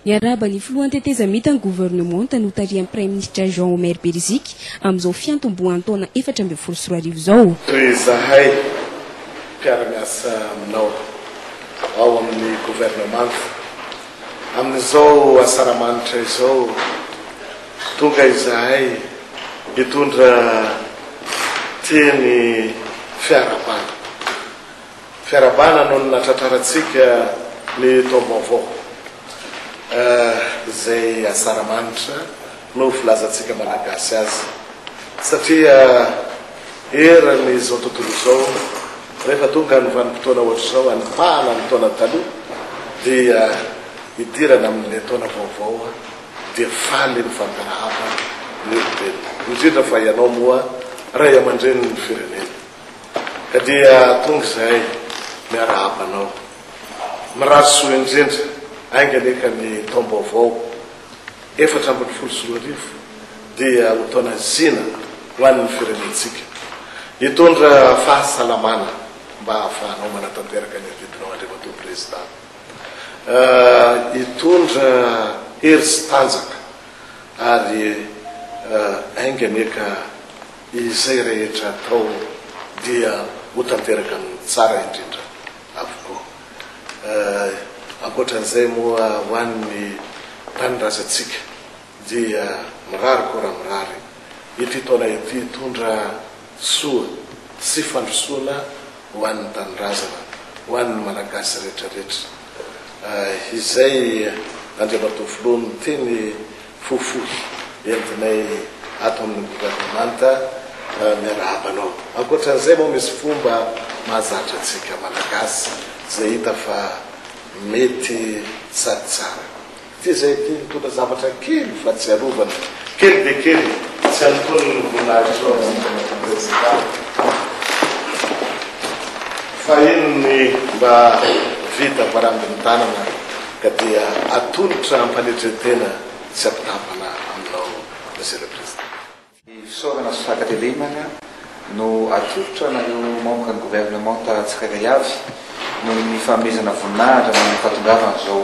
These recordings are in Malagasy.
Niaraba ny filohan'ny tetezamita ny gouvernement tanotarian'ny Premier ministre Jean-Omer Berziky amin'izao fiantombohan'ny taona 2024 zao. Toy zahay mpiara-miasa aminao ao amin'ny gouvernement amin'izao asaramanitra izao tonga izahay hitondra teny fiarabana noho ny natratraratsika ny taom-baovao zay asaramanitra no filazatsika malagasy azy satria erany izao tontolo izao rehefa tonga ny vanim-potoana ohatra zao anipahana ny taona taloha dia hidirana amin'ilay taona vaovao dia faly ny fampiarahana ny olombelona indrindra fa ianao moa ray aman-dreny ny firenena ka dia tonga izay miara-abanao mirasoa indrindra ainganeka ny taom-baovao 2024 dia ho taona zina ho an'ny firenentsika hitondra fahasalamana mba hahafahanao manatanteraka ny avidinao andriamatoa président hitondra hery sy tanjaka ary ainganeka izay rehetra atao dia ho tanteraka ny tsara indrindra avokoa ankoatran'izay moa ho an'ny tanindrazantsika dia mirary kora mirary ity taona ity hitondra soa sy fandrosoana ho an'ny tanindrazana ho an'ny malagasy rehetrarehetra izay andriamatoa filoha ny teny fohifohy entinay ato amin'ny gouvernemanta miara-abanao ankoatran'izay moa misy fomba mahazatra antsika malagasy zay hita fa mety sady tsara ty zay ty mitondra zavatra kely fa tsy arovana kely de kely tsy anotony ny voninahitra zao fa inony mba vita varambiny tanana ka dia atolotra ampanetretena sy ampitapana aminao monsieur le président. Fisaorana sy fakatelemana no atolotra nareo membre ny gouvernement tsirairay avy no ny fanomezana voninahitra no ny fatongavana zao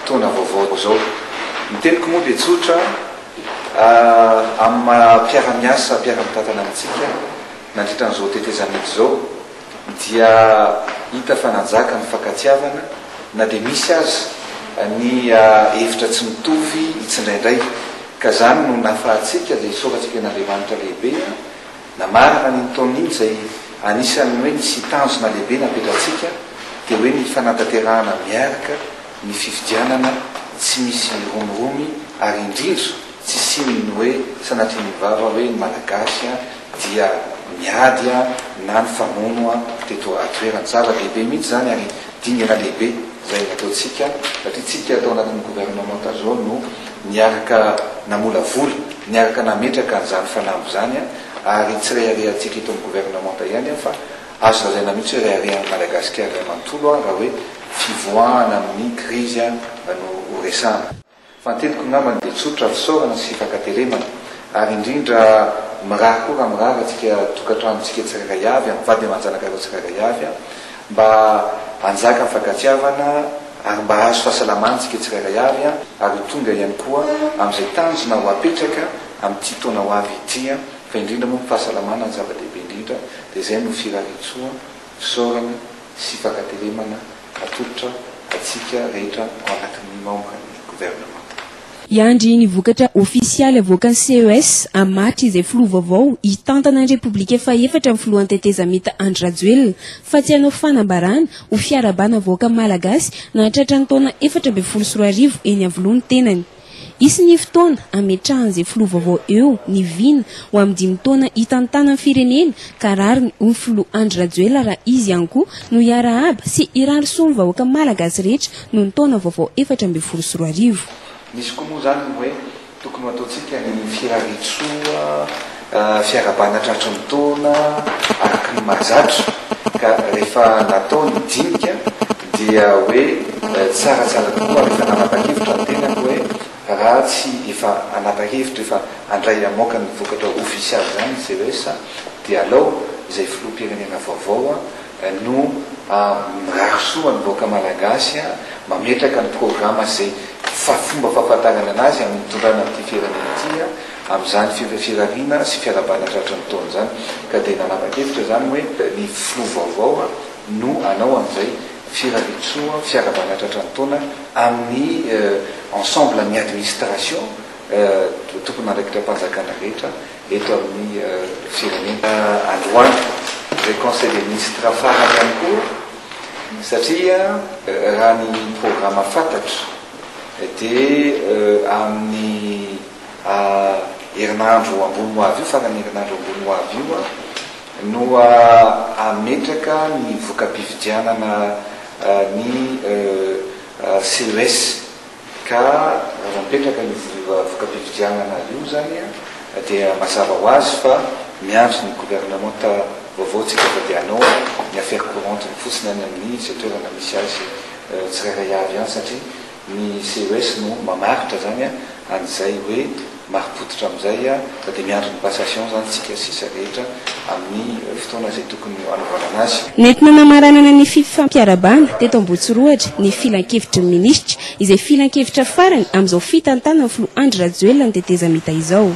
taona vaovao zao. Ny teniko moa dia tsotra amin'ny mpiara-miasa mpiara-mitantana amintsika nandritra n'izao tetezamety zao dia hita fa nanjaka ny fankatiavana na dia misy azy ny hevitra tsy mitovy itsindraindray ka zany no nafahatsika dia isoratsika n'Andriamanitra lehibe namarana ny taon'iny zay anisany hoe nisy tanjona lehibe napetratsika dia hoe ny fanatanterahana miaraka ny fifidianana tsy misy romiromy ary indrindro tsy sinony hoe sanatriny vava hoe ny malagasy dia miady na ny famono teto atoerany zava-dehibe mihitsy zany ary dingana lehibe zay nataotsika satria tsika atao anatin'ny gouvernement zao no niaraka namola vola niaraka nametraka n'izany fanambo zany ary tsy reharehantsika ito amin'ny gouvernement ihany fa azo lazaina mihitsy hoe reharehan'ny Madagasikara manontolo raha hoe fivoahana amin'ny crise no horesana fa nyteniko ngambany dia tsotra fisaorana sy fankatelemana ary indrindra mirary koa mirary atsika tokantranotsika tsirairay avy mivady amanjanakaro tsirairay avy mba anjaka ny fankatiavana ary mba azo fahasalamantsika tsirairay avy ary tonga ihany koa amin'izay tanjona ho apetraka amin'ity taona ho avy ity fa indrindra moa fahasalamana ny zava-dehibe indrindra dia izay no firaritsoa fisaorana sy fankatelemana atolotra atsika rehetra ao anatin'ny membre ny gouvernement. Iandry ny vokatra ofisialy avoakan'ny CES amatry izay filoha vaovao hitantana ny Repoblika faefatra amin'ny filohan'ny tetezamita Andry Rajoelina fa tsy hanao fanambarana ho fiarabana avoaka malagasy nahatratra ny taona 2024 eny avolony tenany. Isy ny fotoana ametrahan'izay filoha vaovao eo ny vina ho amin'ny 5 taona hitantana ny firenena ka rariny ny filoha Andry Rajoelina raha izy ihany koa no hiara-aba sy hirary soa ny vahoaka malagasy rehetra noho ny taona vaovao 2024. Misy koa moa zany hoe tokony ataotsika ny firaritsoa fiarabana tratry ny taona araky ny mahazatro ka rehefa natao ny dinika dia hoe tsaratsara tokoa rehefa nanapa-hevitra ny tena hoe raha tsy efa anapa-hevitra efa andray amoaka ny vokatra ofisialy zany CES dia alao izay filoham-pirenena vaovao no mirary soa ny vahoaka malagasy mametraka ny programa zay fa fomba fahafantarana anazy amin'ny tondrana amin'ity firenena ity amin'izany firariana sy fiarabana tratra ny taona zany ka dia nanapa-kevitra zany hoe ny filoha vaovao no anao amin'izay firaritsoa fiarabana tratra ny taona amin'ny ensemble amin'ny administration tokony andraikitra mpanjakana rehetra eto amin'ny firenena androany zay conseil des ministres farany ihany koa satria raha ny programme fantatra dia amin'ny herinandro ambony ho avy io farany herinandro ambony ho avy io no ametraka ny voka-pividianana ny CES ka raha mipetraka ny voka-pividianana io zany dia mazava ho azy fa miandro ny gouvernement vaovaotsika fa dia anao ny affaire courante ny fotsiny any amin'ny zay toerana misy azy tsirairay avy any satria ny CES no mamaritra zany an'izay hoe maripototra amin'izay dia miandro ny passation zany tsika sisa rehetra amin'ny fotoana zay tokony anaovana anazy. Nentina namaranana ny fifampiarabana teto Ambohitsoroatra ny filan-kevitry ny minisitra izay filan-kevitra farany amin'izao fitantanana Filo Andry Rajoelina ny tetezamita izao.